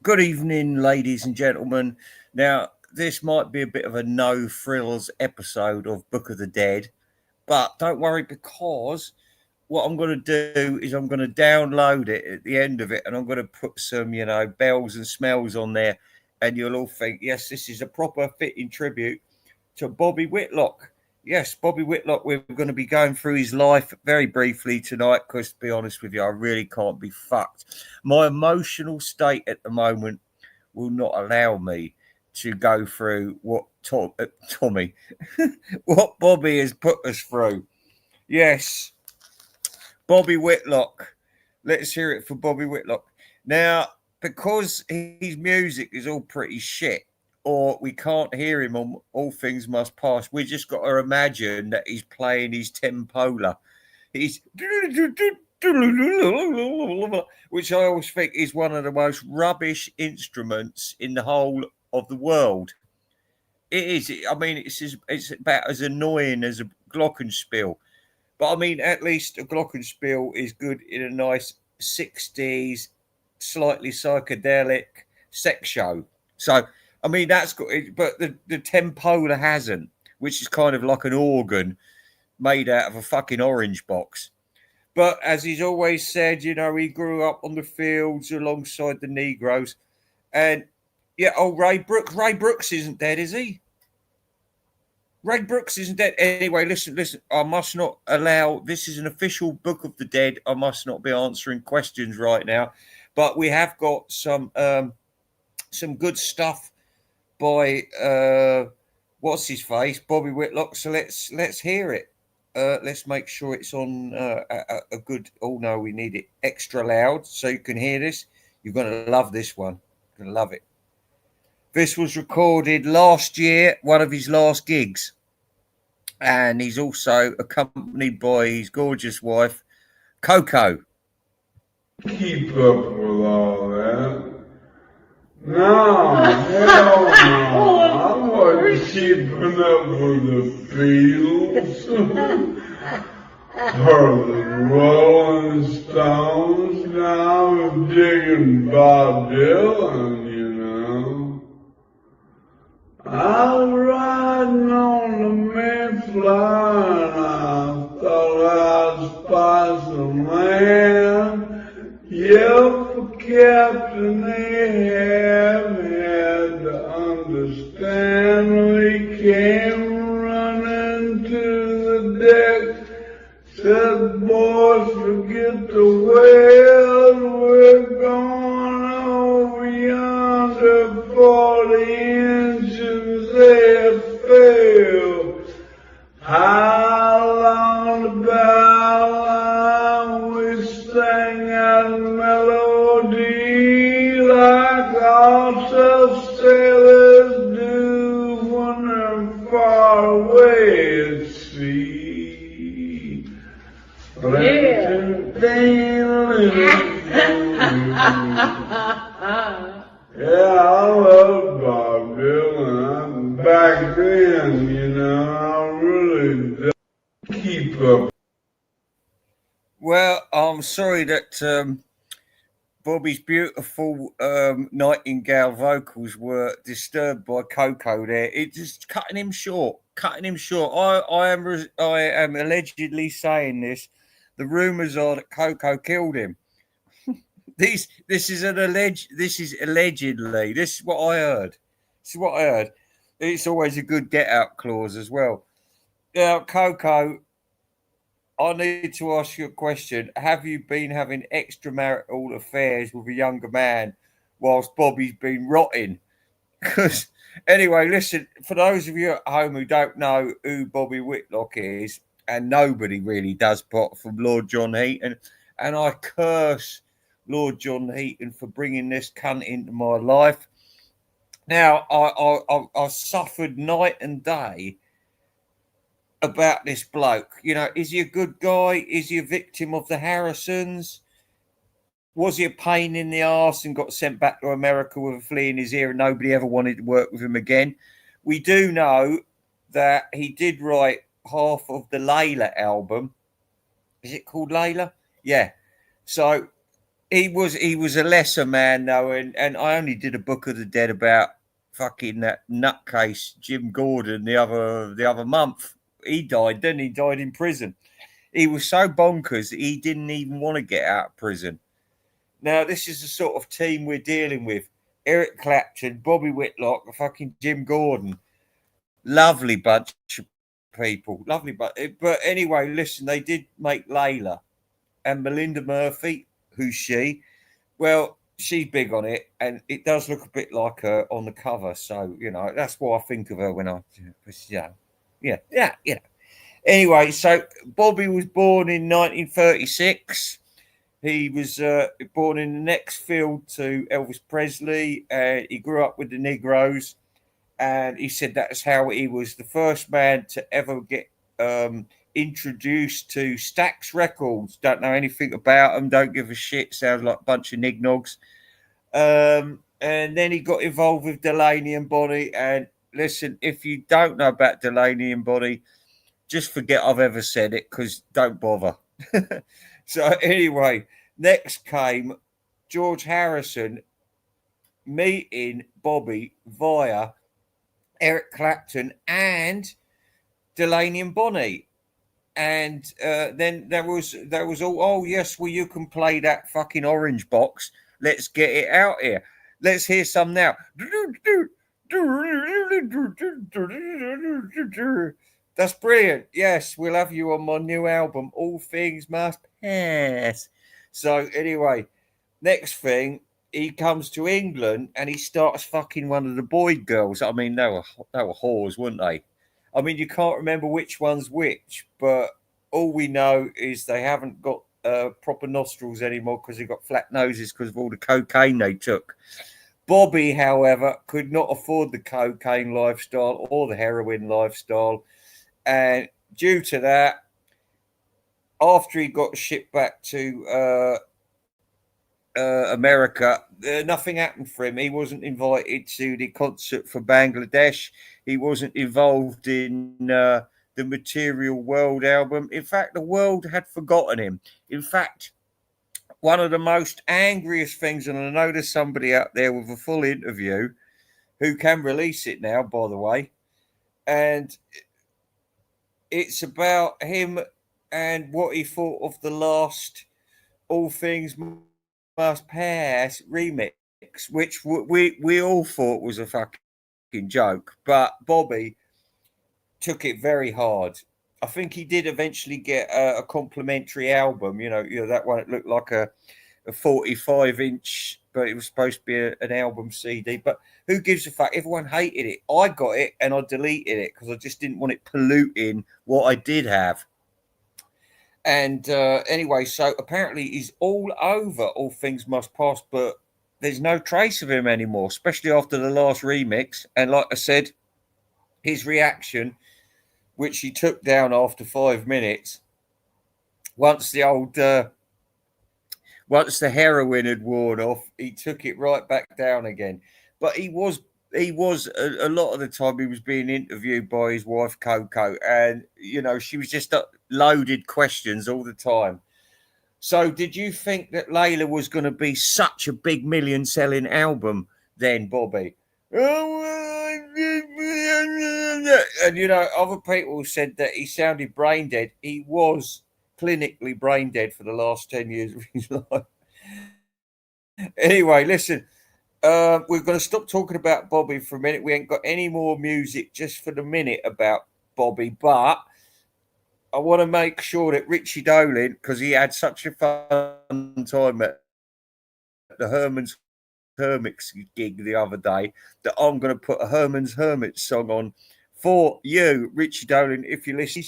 Good evening, ladies and gentlemen. Now, this might be a bit of a no frills episode of Book of the Dead, but don't worry because what I'm going to do is I'm going to download it at the end of it and I'm going to put some, bells and smells on there, and you'll all think, yes, this is a proper fitting tribute to Bobby Whitlock. Yes, Bobby Whitlock, we're going to be going through his life very briefly tonight because, to be honest with you, I really can't be fucked. My emotional state at the moment will not allow me to go through what Tommy, what Bobby has put us through. Yes, Bobby Whitlock. Let's hear it for Bobby Whitlock. Now, because his music is all pretty shit, or we can't hear him on All Things Must Pass, we just got to imagine that he's playing his tempola. He's which I always think is one of the most rubbish instruments in the whole of the world. It is. I mean, it's about as annoying as a glockenspiel. But I mean, at least a glockenspiel is good in a nice 60s, slightly psychedelic sex show. So, I mean, that's good. But the tempola hasn't, which is kind of like an organ made out of a fucking orange box. But as he's always said, he grew up on the fields alongside the Negroes. And yeah, Ray Brooks isn't dead, is he? Ray Brooks isn't dead. Anyway, listen. I must not allow. This is an official Book of the Dead. I must not be answering questions right now, but we have got some good stuff by what's his face, Bobby Whitlock. So let's hear it. Let's make sure it's on a good. Oh no, we need it extra loud so you can hear this. You're gonna love this one. You're gonna love it. This was recorded last year, one of his last gigs. And he's also accompanied by his gorgeous wife, Coco. Keep up with all that. No, hell no. I wasn't keeping up with the Beatles or the Rolling Stones. Now I'm digging Bob Dylan, I was riding on the Mayflower and I thought I'd spy some land. Yep, for Captain Ahab had to understand. We came running to the deck. Said, boys, forget the whales. We're going over yonder 40 engines they failed. High along the bow line we sang that melody like all self-sailors do when they're far away at sea. Yeah, I love Bob Dylan. Back then, I really don't keep up. Well, I'm sorry that Bobby's beautiful nightingale vocals were disturbed by Coco there. It's just cutting him short. I am allegedly saying this. The rumours are that Coco killed him. This is allegedly. This is what I heard. It's always a good get out clause as well. Now, Coco, I need to ask you a question. Have you been having extramarital affairs with a younger man whilst Bobby's been rotting? Because anyway, listen, for those of you at home who don't know who Bobby Whitlock is, and nobody really does apart from Lord John Heaton, and I curse Lord John Heaton for bringing this cunt into my life. Now, I suffered night and day about this bloke. Is he a good guy? Is he a victim of the Harrisons? Was he a pain in the arse and got sent back to America with a flea in his ear and nobody ever wanted to work with him again? We do know that he did write half of the Layla album. Is it called Layla? Yeah. So He was a lesser man though, and I only did a Book of the Dead about fucking that nutcase Jim Gordon the other month. He died, then he died in prison. He was so bonkers that he didn't even want to get out of prison. Now, this is the sort of team we're dealing with. Eric Clapton, Bobby Whitlock, fucking Jim Gordon. Lovely bunch of people. Lovely bunch. But anyway, listen, they did make Layla. And Melinda Murphy, who's she? Well, she's big on it. And it does look a bit like her on the cover. So, that's what I think of her when yeah. Anyway, so Bobby was born in 1936. He was born in the next field to Elvis Presley. He grew up with the Negroes, and he said that's how he was the first man to ever get introduced to Stax Records. Don't know anything about them. Don't give a shit. Sounds like a bunch of nignogs. And then he got involved with Delaney and Bonnie. And listen, if you don't know about Delaney and Bonnie, just forget I've ever said it, because don't bother. So anyway, next came George Harrison meeting Bobby via Eric Clapton and Delaney and Bonnie. And then there was all, oh yes, well, you can play that fucking Orange Box. Let's get it out here. Let's hear some now. That's brilliant. Yes, we'll have you on my new album, All Things Must Pass. So anyway, next thing, he comes to England and he starts fucking one of the Boyd girls. I mean, they were whores, weren't they? I mean, you can't remember which one's which, but all we know is they haven't got proper nostrils anymore because they've got flat noses because of all the cocaine they took. Bobby, however, could not afford the cocaine lifestyle or the heroin lifestyle. And due to that, after he got shipped back to America, nothing happened for him. He wasn't invited to the concert for Bangladesh. He wasn't involved in the Material World album. In fact, the world had forgotten him. In fact, one of the most angriest things, and I know there's somebody out there with a full interview who can release it now, by the way, and it's about him and what he thought of the last All Things Must Pass remix, which we all thought was a fucking joke, but Bobby took it very hard. I think he did eventually get a complimentary album, you know that one. It looked like a 45-inch, but it was supposed to be an album CD. But who gives a fuck? Everyone hated it. I got it and I deleted it because I just didn't want it polluting what I did have. And anyway, so apparently he's all over All Things Must Pass, but there's no trace of him anymore, especially after the last remix. And like I said, his reaction, which he took down after 5 minutes, once the heroin had worn off, he took it right back down again. But he was a lot of the time he was being interviewed by his wife Coco, and she was just loaded questions all the time. So did you think that Layla was going to be such a big million selling album then, Bobby? And other people said that he sounded brain dead. He was clinically brain dead for the last 10 years of his life. Anyway, listen, we're going to stop talking about Bobby for a minute. We ain't got any more music just for the minute about Bobby, but I want to make sure that Richie Dolan, because he had such a fun time at the Herman's Hermits gig the other day, that I'm going to put a Herman's Hermits song on for you, Richie Dolan. If you listen,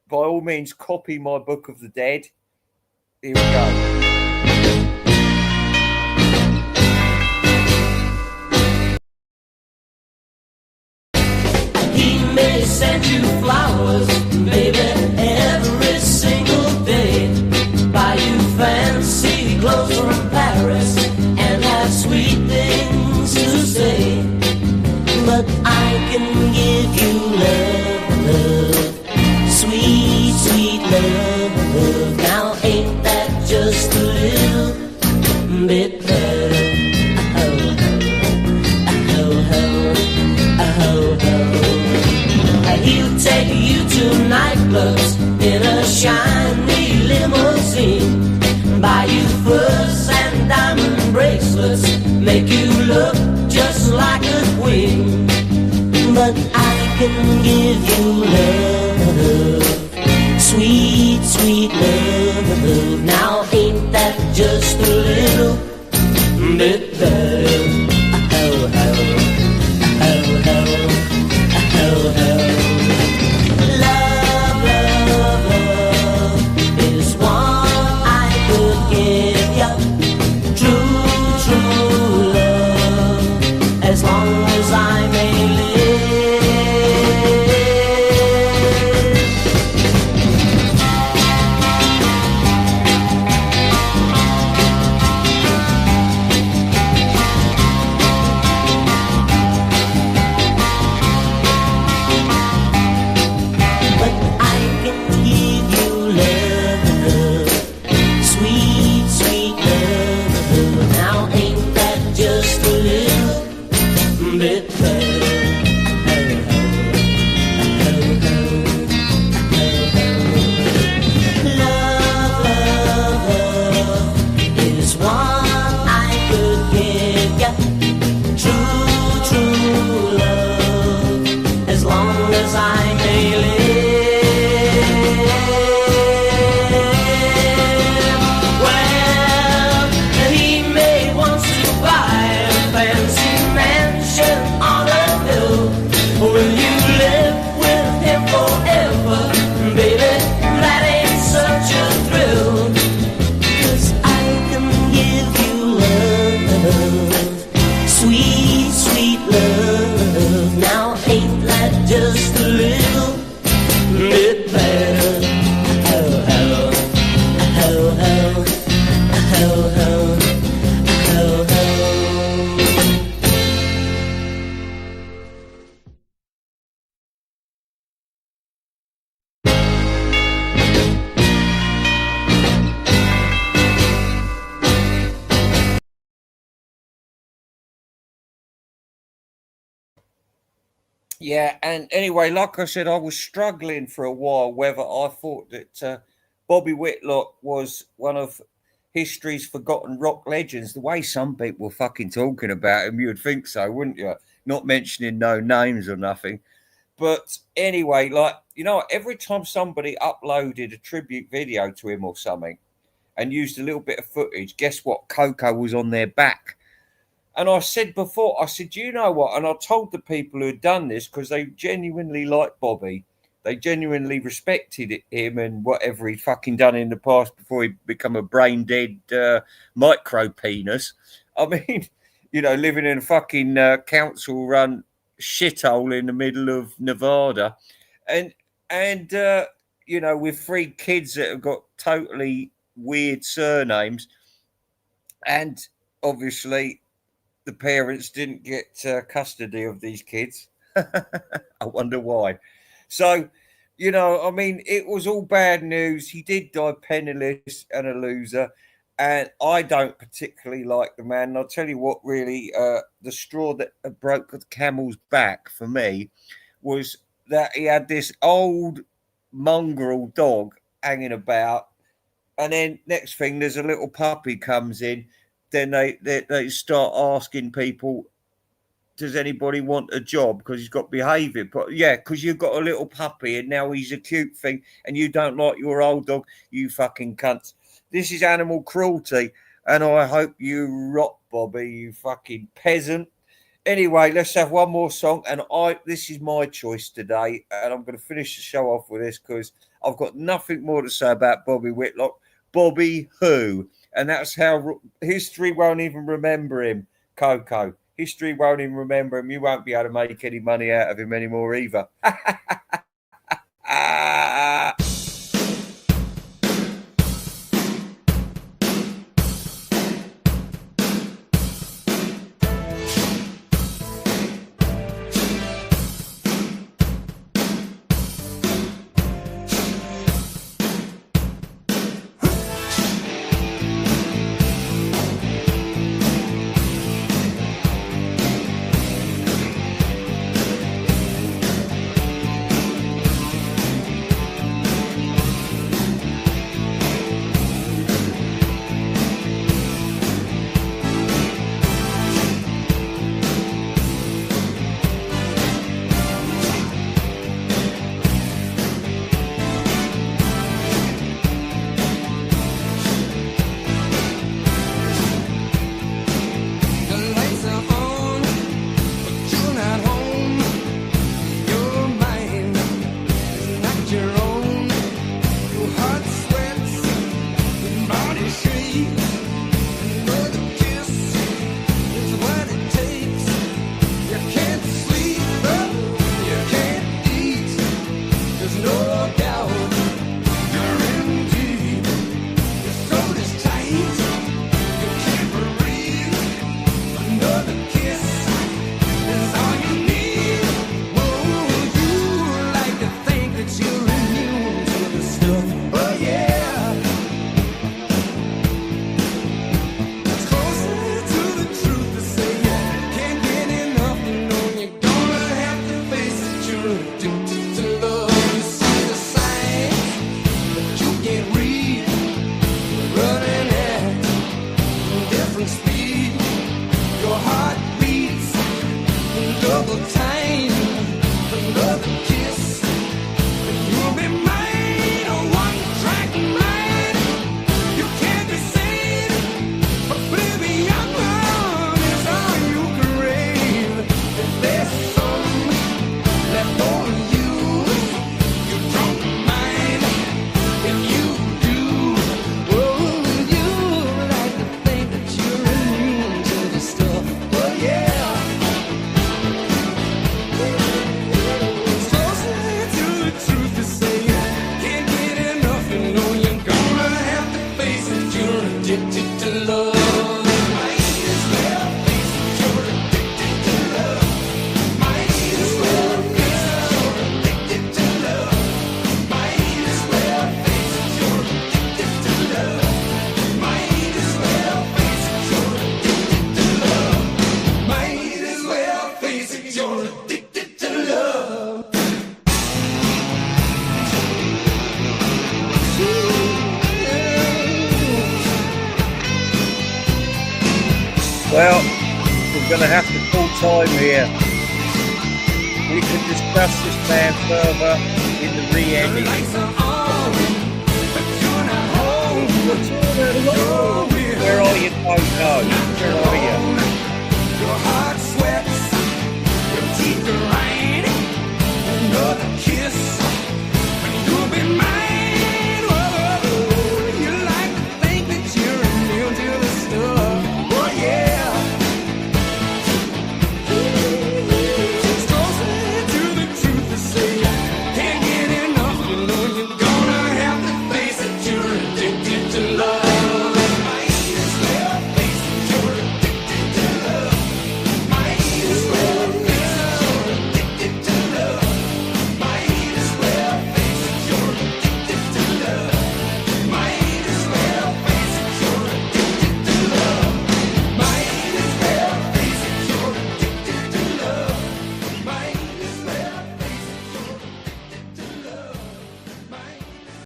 by all means, copy my Book of the Dead. Here we go. He may send you flowers, baby, every single day. Buy you fancy clothes from Paris and have sweet things to say. But I can give you love, sweet, sweet love. Now ain't that just a little bracelets make you look just like a queen. But I can give you love, sweet, sweet love. Now ain't that just a little bit better? Oh, oh, oh, oh, oh, oh. Love, love, love is what I could give you. True, true love, as long as I may live. Yeah, and anyway, like I said, I was struggling for a while whether I thought that Bobby Whitlock was one of history's forgotten rock legends. The way some people were fucking talking about him, you would think so, wouldn't you? Not mentioning no names or nothing. But anyway, like, you know, every time somebody uploaded a tribute video to him or something and used a little bit of footage, guess what? Coco was on their back. And I said before, I said, you know what? And I told the people who had done this because they genuinely liked Bobby. They genuinely respected him and whatever he'd fucking done in the past before he become a brain dead micro penis. I mean, you know, living in a fucking council run shithole in the middle of Nevada. And you know, with 3 kids that have got totally weird surnames. And obviously the parents didn't get custody of these kids. I wonder why. So, you know, I mean, it was all bad news. He did die penniless and a loser. And I don't particularly like the man. And I'll tell you what, really, the straw that broke the camel's back for me was that he had this old mongrel dog hanging about. And then next thing, there's a little puppy comes in. Then they start asking people, does anybody want a job? Because he's got behaviour. But yeah, because you've got a little puppy and now he's a cute thing and you don't like your old dog, you fucking cunts. This is animal cruelty. And I hope you rot, Bobby, you fucking peasant. Anyway, let's have one more song. And this is my choice today. And I'm going to finish the show off with this because I've got nothing more to say about Bobby Whitlock. Bobby who? And that's how history won't even remember him, Coco. History won't even remember him. You won't be able to make any money out of him anymore either. Well, we're going to have to call time here. We can discuss this man further in the re-edit. Where are you, Coco? Where are you?